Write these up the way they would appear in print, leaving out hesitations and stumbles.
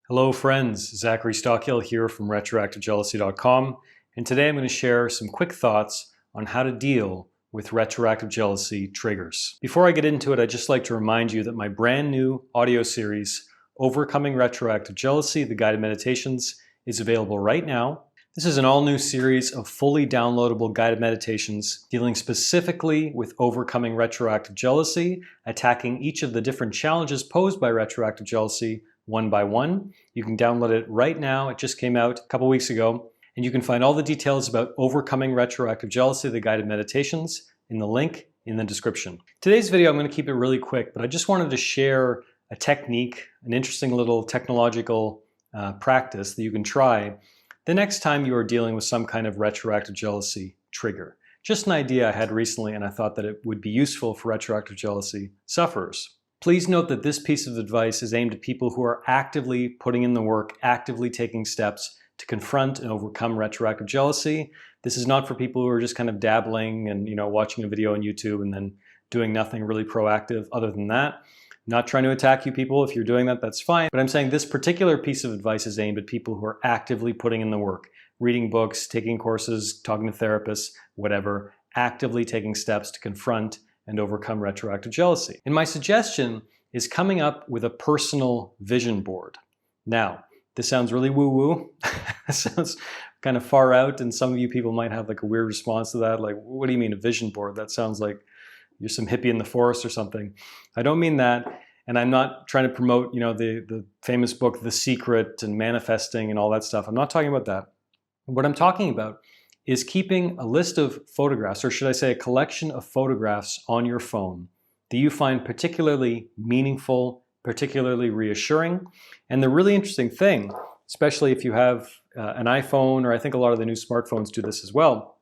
Hello friends, Zachary Stockill here from retroactivejealousy.com, and today I'm going to share some quick thoughts on how to deal with retroactive jealousy triggers. Before I get into it, I'd just like to remind you that my brand new audio series, Overcoming Retroactive Jealousy, the Guided Meditations, is available right now. This is an all-new series of fully downloadable guided meditations dealing specifically with overcoming retroactive jealousy, attacking each of the different challenges posed by retroactive jealousy one by one. You can download it right now. It just came out a couple weeks ago. And you can find all the details about overcoming retroactive jealousy, the guided meditations, in the link in the description. Today's video, I'm going to keep it really quick, but I just wanted to share a technique, an interesting little technological practice that you can try the next time you are dealing with some kind of retroactive jealousy trigger. Just an idea I had recently, and I thought that it would be useful for retroactive jealousy sufferers. Please note that this piece of advice is aimed at people who are actively putting in the work, actively taking steps to confront and overcome retroactive jealousy. This is not for people who are just kind of dabbling and watching a video on YouTube and then doing nothing really proactive other than that. I'm not trying to attack you people. If you're doing that, that's fine. But I'm saying this particular piece of advice is aimed at people who are actively putting in the work, reading books, taking courses, talking to therapists, whatever, actively taking steps to confront and overcome retroactive jealousy. And my suggestion is coming up with a personal vision board. Now, this sounds really woo-woo. It sounds kind of far out, and some of you people might have like a weird response to that. Like, what do you mean a vision board? That sounds like you're some hippie in the forest or something. I don't mean that, and I'm not trying to promote, the famous book, The Secret, and manifesting and all that stuff. I'm not talking about that. What I'm talking about is keeping a list of photographs, or should I say a collection of photographs on your phone that you find particularly meaningful, particularly reassuring. And the really interesting thing, especially if you have an iPhone, or I think a lot of the new smartphones do this as well,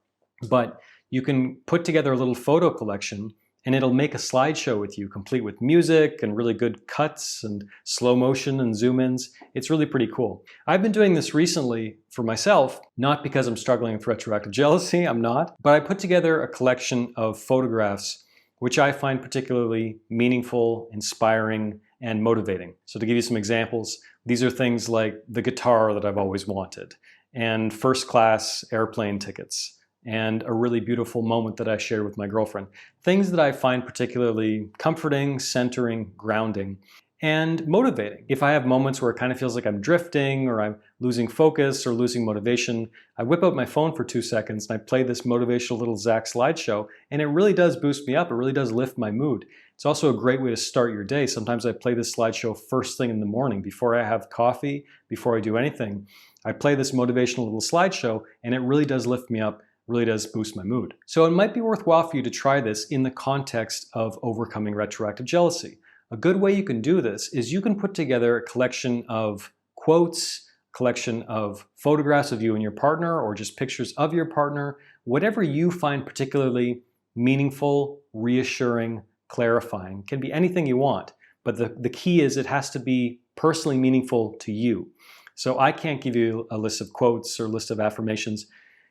but you can put together a little photo collection and it'll make a slideshow with you, complete with music and really good cuts and slow motion and zoom ins. It's really pretty cool. I've been doing this recently for myself, not because I'm struggling with retroactive jealousy, I'm not, but I put together a collection of photographs which I find particularly meaningful, inspiring, and motivating. So to give you some examples, these are things like the guitar that I've always wanted, and first class airplane tickets, and a really beautiful moment that I shared with my girlfriend. Things that I find particularly comforting, centering, grounding, and motivating. If I have moments where it kind of feels like I'm drifting or I'm losing focus or losing motivation, I whip out my phone for 2 seconds and I play this motivational little Zach slideshow, and it really does boost me up. It really does lift my mood. It's also a great way to start your day. Sometimes I play this slideshow first thing in the morning before I have coffee, before I do anything. I play this motivational little slideshow and it really does lift me up, really does boost my mood. So it might be worthwhile for you to try this in the context of overcoming retroactive jealousy. A good way you can do this is you can put together a collection of quotes, collection of photographs of you and your partner, or just pictures of your partner, whatever you find particularly meaningful, reassuring, clarifying. It can be anything you want, but the key is it has to be personally meaningful to you. So I can't give you a list of quotes or list of affirmations.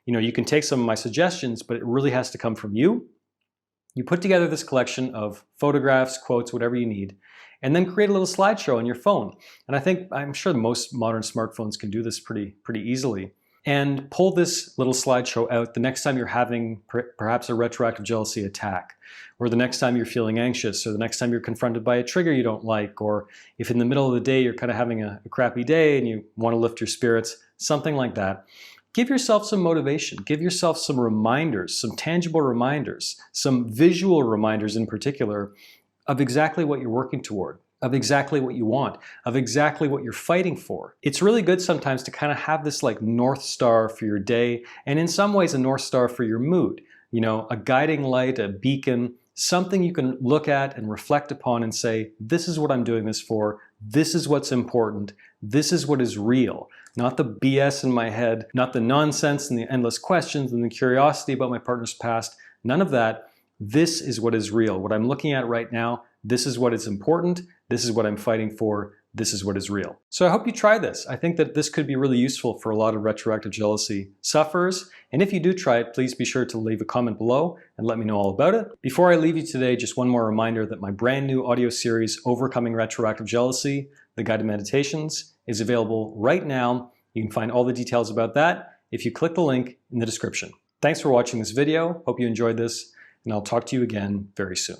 You can take some of my suggestions, but it really has to come from you. You put together this collection of photographs, quotes, whatever you need, and then create a little slideshow on your phone. And I'm sure most modern smartphones can do this pretty easily. And pull this little slideshow out the next time you're having perhaps a retroactive jealousy attack, or the next time you're feeling anxious, or the next time you're confronted by a trigger you don't like, or if in the middle of the day you're kind of having a crappy day and you want to lift your spirits, something like that. Give yourself some motivation. Give yourself some reminders, some tangible reminders, some visual reminders in particular of exactly what you're working toward, of exactly what you want, of exactly what you're fighting for. It's really good sometimes to kind of have this like North Star for your day, and in some ways a North Star for your mood. A guiding light, a beacon, something you can look at and reflect upon and say, this is what I'm doing this for, this is what's important, this is what is real. Not the BS in my head, not the nonsense and the endless questions and the curiosity about my partner's past, none of that. This is what is real. What I'm looking at right now, this is what is important, this is what I'm fighting for, this is what is real. So I hope you try this. I think that this could be really useful for a lot of retroactive jealousy sufferers. And if you do try it, please be sure to leave a comment below and let me know all about it. Before I leave you today, just one more reminder that my brand new audio series, Overcoming Retroactive Jealousy, the Guided Meditations, is available right now. You can find all the details about that if you click the link in the description. Thanks for watching this video. Hope you enjoyed this, and I'll talk to you again very soon.